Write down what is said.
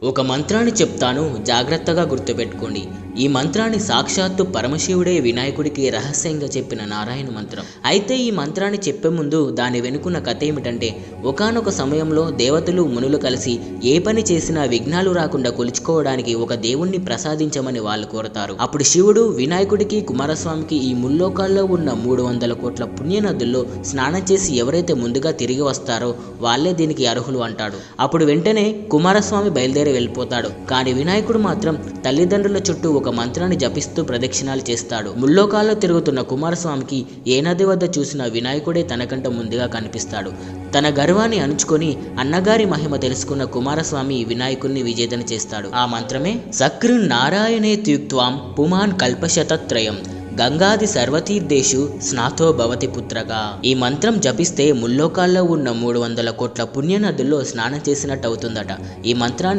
ఒక మంత్రాన్ని చెప్తాను, జాగ్రత్తగా గుర్తుపెట్టుకోండి. ఈ మంత్రాన్ని సాక్షాత్తు పరమశివుడే వినాయకుడికి రహస్యంగా చెప్పిన నారాయణ మంత్రం. అయితే ఈ మంత్రాన్ని చెప్పే ముందు దాని వెనుకున్న కథ ఏమిటంటే, ఒకానొక సమయంలో దేవతలు మునులు కలిసి ఏ పని చేసినా విఘ్నాలు రాకుండా కొలుచుకోవడానికి ఒక దేవుణ్ణి ప్రసాదించమని వాళ్ళు కోరతారు. అప్పుడు శివుడు వినాయకుడికి కుమారస్వామికి ఈ ముల్లోకాల్లో ఉన్న 300 కోట్ల పుణ్యనదుల్లో స్నానం చేసి ఎవరైతే ముందుగా తిరిగి వస్తారో వాళ్ళే దీనికి అర్హులు అంటాడు. అప్పుడు వెంటనే కుమారస్వామి బయలుదేరి వెళ్ళిపోతాడు. కానీ వినాయకుడు మాత్రం తల్లిదండ్రుల చుట్టూ ఒక మంత్రాన్ని జపిస్తూ ప్రదక్షిణాలు చేస్తాడు. ముల్లోకాల్లో తిరుగుతున్న కుమారస్వామికి ఏ నది వద్ద చూసినా వినాయకుడే తనకంట ముందుగా కనిపిస్తాడు. తన గర్వాన్ని అణుచుకొని అన్నగారి మహిమ తెలుసుకున్న కుమారస్వామి వినాయకుడిని విజేతన చేస్తాడు. ఆ మంత్రమే సకృ నారాయణే త్యుక్త్వాం పుమాన్ కల్పశతత్రయం గంగాది సర్వతీర్థేషు స్నాతో భవతి పుత్రగా. ఈ మంత్రం జపిస్తే ముల్లోకాల్లో ఉన్న 300 కోట్ల పుణ్యనదుల్లో స్నానం చేసినట్టు అవుతుందట. ఈ మంత్రాన్ని